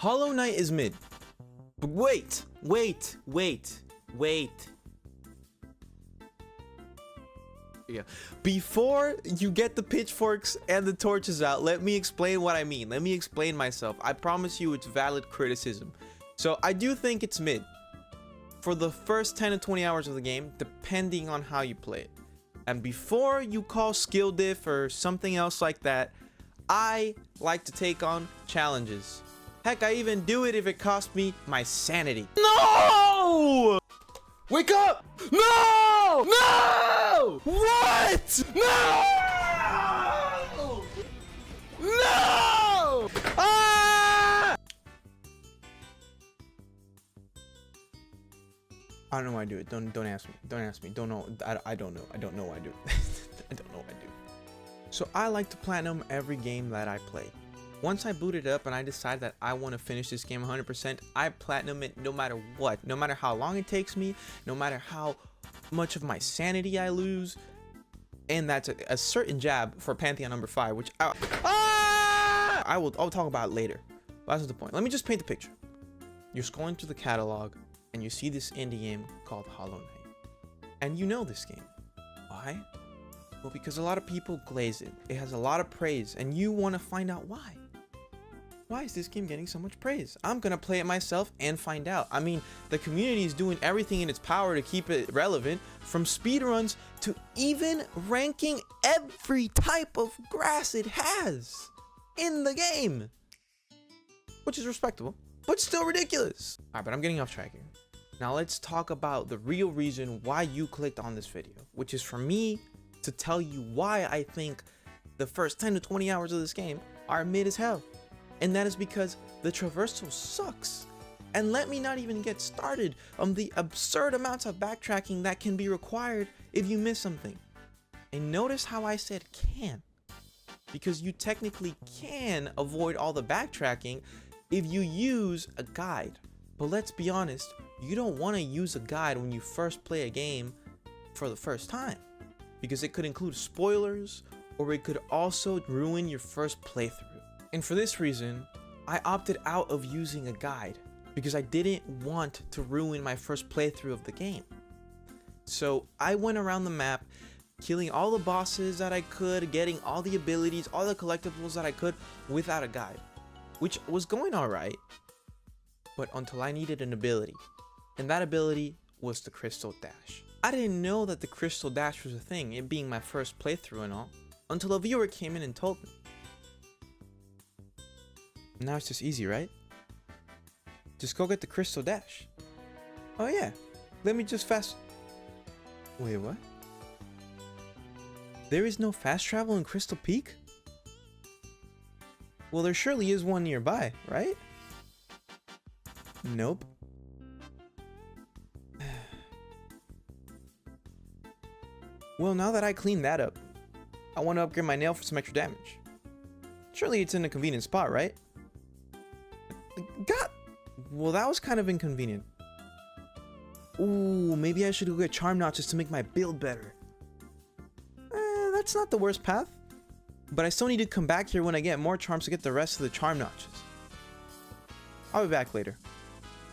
Hollow Knight is mid. But wait. Yeah. Before you get the pitchforks and the torches out, let me explain what I mean. Let me explain myself. I promise you it's valid criticism. So I do think it's mid for the first 10 to 20 hours of the game, depending on how you play it. And before you call skill diff or something else like that, I like to take on challenges. Heck, I even do it if it costs me my sanity. No! Wake up! No! No! What? No! No! Ah! I don't know why I do it. Don't ask me. Don't ask me. Don't know. I don't know. I don't know why I do it. I don't know why I do. So I like to platinum every game that I play. Once I boot it up and I decide that I want to finish this game 100%, I platinum it no matter what. No matter how long it takes me, no matter how much of my sanity I lose. And that's a certain jab for Pantheon number 5, which I'll talk about later. That's the point. Let me just paint the picture. You're scrolling through the catalog and you see this indie game called Hollow Knight. And you know this game. Why? Well, because a lot of people glaze it. It has a lot of praise and you want to find out why. Why is this game getting so much praise? I'm gonna play it myself and find out. I mean, the community is doing everything in its power to keep it relevant, from speedruns to even ranking every type of grass it has in the game, which is respectable, but still ridiculous. All right, but I'm getting off track here. Now let's talk about the real reason why you clicked on this video, which is for me to tell you why I think the first 10 to 20 hours of this game are mid as hell. And that is because the traversal sucks. And let me not even get started on the absurd amounts of backtracking that can be required if you miss something. And notice how I said can, because you technically can avoid all the backtracking if you use a guide. But let's be honest, you don't want to use a guide when you first play a game for the first time, because it could include spoilers or it could also ruin your first playthrough. And for this reason, I opted out of using a guide because I didn't want to ruin my first playthrough of the game. So I went around the map, killing all the bosses that I could, getting all the abilities, all the collectibles that I could without a guide, which was going all right, but until I needed an ability. And that ability was the Crystal Dash. I didn't know that the Crystal Dash was a thing, it being my first playthrough and all, until a viewer came in and told me. Now it's just easy, right? Just go get the Crystal Dash. Oh yeah, let me just Wait, what? There is no fast travel in Crystal Peak? Well, there surely is one nearby, right? Nope. Well, now that I cleaned that up, I want to upgrade my nail for some extra damage. Surely it's in a convenient spot, right? God, well, that was kind of inconvenient. Ooh, maybe I should go get charm notches to make my build better. That's not the worst path. But I still need to come back here when I get more charms to get the rest of the charm notches. I'll be back later.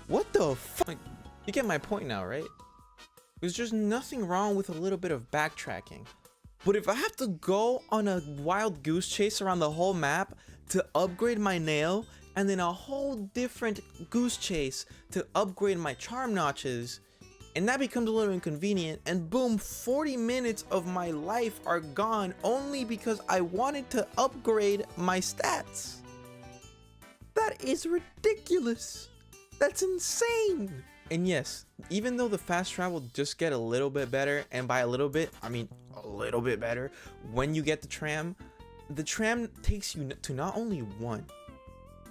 What the fuck? You get my point now, right? There's just nothing wrong with a little bit of backtracking. But if I have to go on a wild goose chase around the whole map to upgrade my nail, and then a whole different goose chase to upgrade my charm notches, and that becomes a little inconvenient, and boom, 40 minutes of my life are gone only because I wanted to upgrade my stats. That is ridiculous. That's insane. And yes, even though the fast travel just get a little bit better, and by a little bit, I mean a little bit better, when you get the tram takes you to not only one,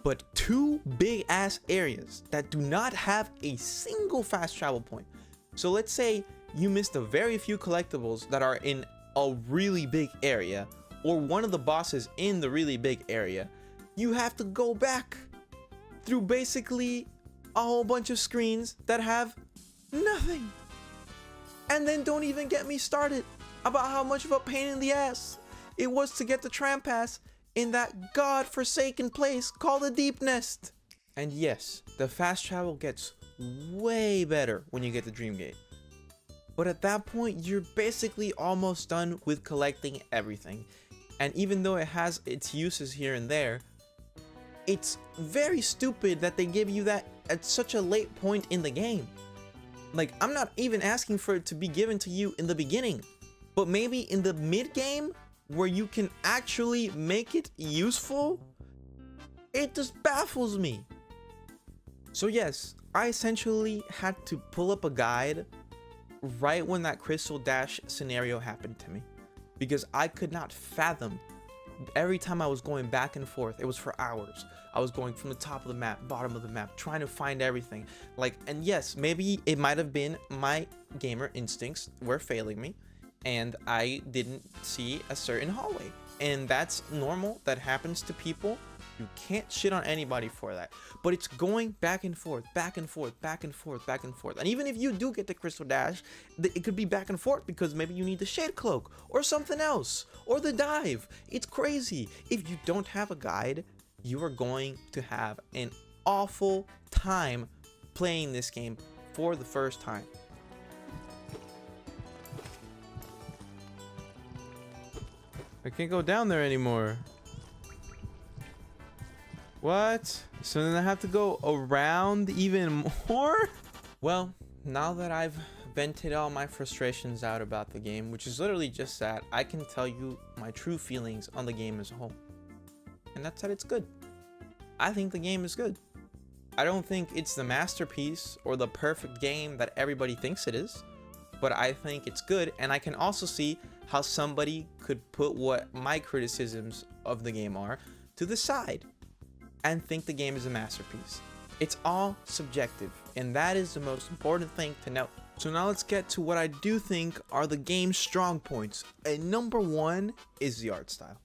but two big ass areas that do not have a single fast travel point. So let's say you missed a very few collectibles that are in a really big area, or one of the bosses in the really big area. You have to go back through basically a whole bunch of screens that have nothing. And then don't even get me started about how much of a pain in the ass it was to get the tram pass in that god-forsaken place called the Deep Nest. And yes, the fast travel gets way better when you get to Dreamgate. But at that point, you're basically almost done with collecting everything. And even though it has its uses here and there, it's very stupid that they give you that at such a late point in the game. Like, I'm not even asking for it to be given to you in the beginning, but maybe in the mid game where you can actually make it useful. It just baffles me. So yes, I essentially had to pull up a guide right when that Crystal Dash scenario happened to me, because I could not fathom. Every time I was going back and forth, it was for hours. I was going from the top of the map, bottom of the map, trying to find everything. Like, and yes, maybe it might have been my gamer instincts were failing me, and I didn't see a certain hallway. And that's normal. That happens to people. You can't shit on anybody for that. But it's going back and forth, back and forth, back and forth, back and forth. And even if you do get the Crystal Dash, it could be back and forth because maybe you need the Shade Cloak or something else, or the dive. It's crazy. If you don't have a guide, you are going to have an awful time playing this game for the first time. I can't go down there anymore. What? So then I have to go around even more? Well, now that I've vented all my frustrations out about the game, which is literally just that, I can tell you my true feelings on the game as a whole. And that's that it's good. I think the game is good. I don't think it's the masterpiece or the perfect game that everybody thinks it is, but I think it's good, and I can also see how somebody could put what my criticisms of the game are to the side and think the game is a masterpiece. It's all subjective, and that is the most important thing to note. So now let's get to what I do think are the game's strong points. And number one is the art style.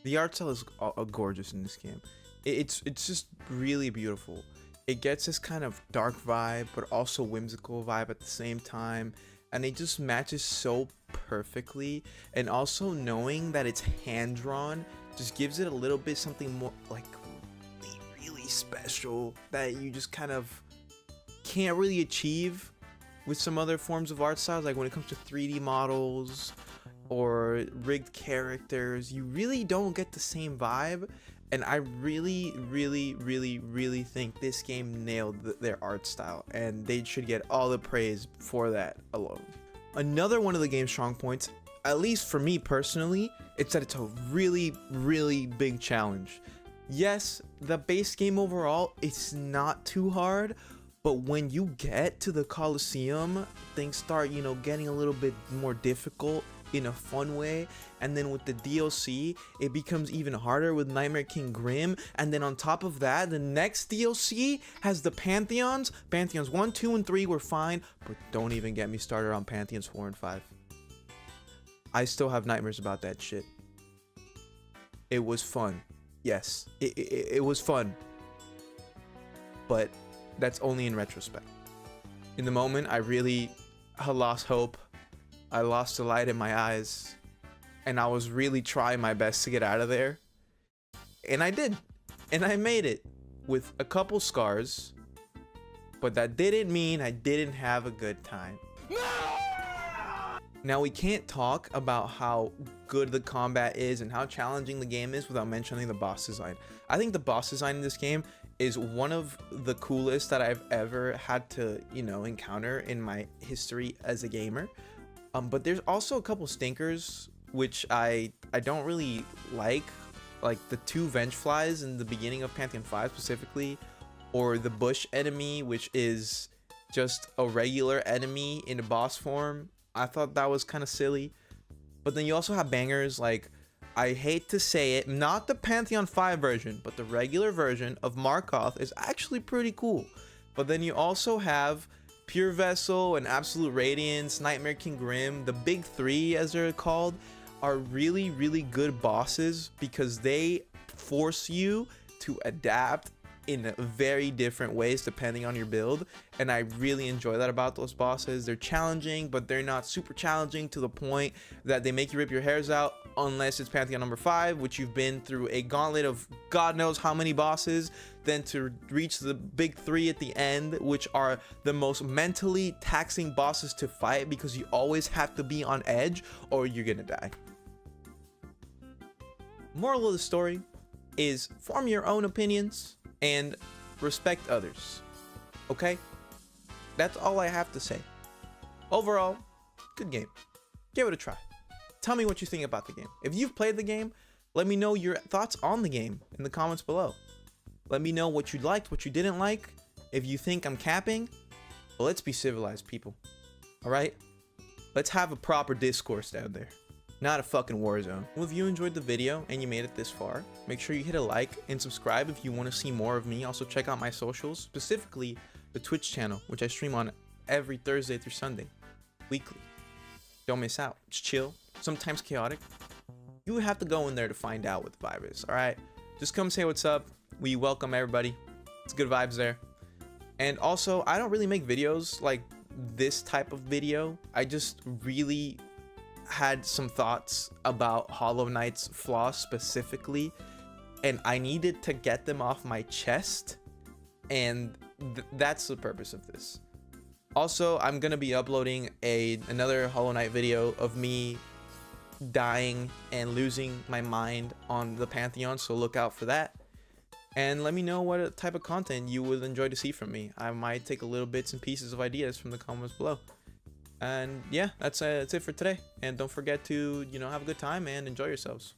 The art style is gorgeous in this game. It's just really beautiful. It gets this kind of dark vibe, but also whimsical vibe at the same time, and it just matches so perfectly. And also knowing that it's hand drawn just gives it a little bit something more like really special that you just kind of can't really achieve with some other forms of art styles. Like when it comes to 3D models or rigged characters, you really don't get the same vibe. And I really think this game nailed their art style, and they should get all the praise for that alone. Another one of the game's strong points, at least for me personally, it's that it's a really big challenge. Yes, the base game overall, it's not too hard, but when you get to the Colosseum, things start, getting a little bit more difficult in a fun way. And then with the DLC, it becomes even harder with Nightmare King Grim. And then on top of that, the next DLC has the Pantheons. Pantheons 1, 2, and 3 were fine, but don't even get me started on Pantheons 4 and 5. I still have nightmares about that shit. It was fun. Yes, it was fun. But that's only in retrospect. In the moment, I lost hope. I lost the light in my eyes, and I was really trying my best to get out of there. And I did. And I made it with a couple scars, but that didn't mean I didn't have a good time. No! Now, we can't talk about how good the combat is and how challenging the game is without mentioning the boss design. I think the boss design in this game is one of the coolest that I've ever had to, encounter in my history as a gamer. But there's also a couple stinkers which I don't really like the 2 Vengeflies in the beginning of Pantheon 5 specifically, or the bush enemy, which is just a regular enemy in a boss form. I thought that was kind of silly. But then you also have bangers like, I hate to say it, not the Pantheon 5 version, but the regular version of Markoth is actually pretty cool. But then you also have Pure Vessel and Absolute Radiance, Nightmare King Grim. The big 3, as they're called, are really good bosses because they force you to adapt in very different ways depending on your build, and I really enjoy that about those bosses. They're challenging, but they're not super challenging to the point that they make you rip your hairs out, unless it's Pantheon number 5, which you've been through a gauntlet of God knows how many bosses, then to reach the big 3 at the end, which are the most mentally taxing bosses to fight because you always have to be on edge or you're gonna die. Moral of the story is form your own opinions and respect others. Okay? That's all I have to say. Overall, good game. Give it a try. Tell me what you think about the game. If you've played the game, let me know your thoughts on the game in the comments below. Let me know what you liked, what you didn't like. If you think I'm capping, well, let's be civilized, people. Alright? Let's have a proper discourse down there. Not a fucking war zone. Well, if you enjoyed the video and you made it this far, make sure you hit a like and subscribe if you want to see more of me. Also check out my socials, specifically the Twitch channel, which I stream on every Thursday through Sunday, weekly. Don't miss out. It's chill, sometimes chaotic. You have to go in there to find out what the vibe is, alright? Just come say what's up. We welcome everybody. It's good vibes there. And also, I don't really make videos like this type of video. I just really had some thoughts about Hollow Knight's flaws specifically, and I needed to get them off my chest, and that's the purpose of this. Also, I'm gonna be uploading another Hollow Knight video of me dying and losing my mind on the Pantheon, so look out for that. And let me know what type of content you would enjoy to see from me. I might take a little bits and pieces of ideas from the comments below. And yeah, that's it for today. And don't forget to, have a good time and enjoy yourselves.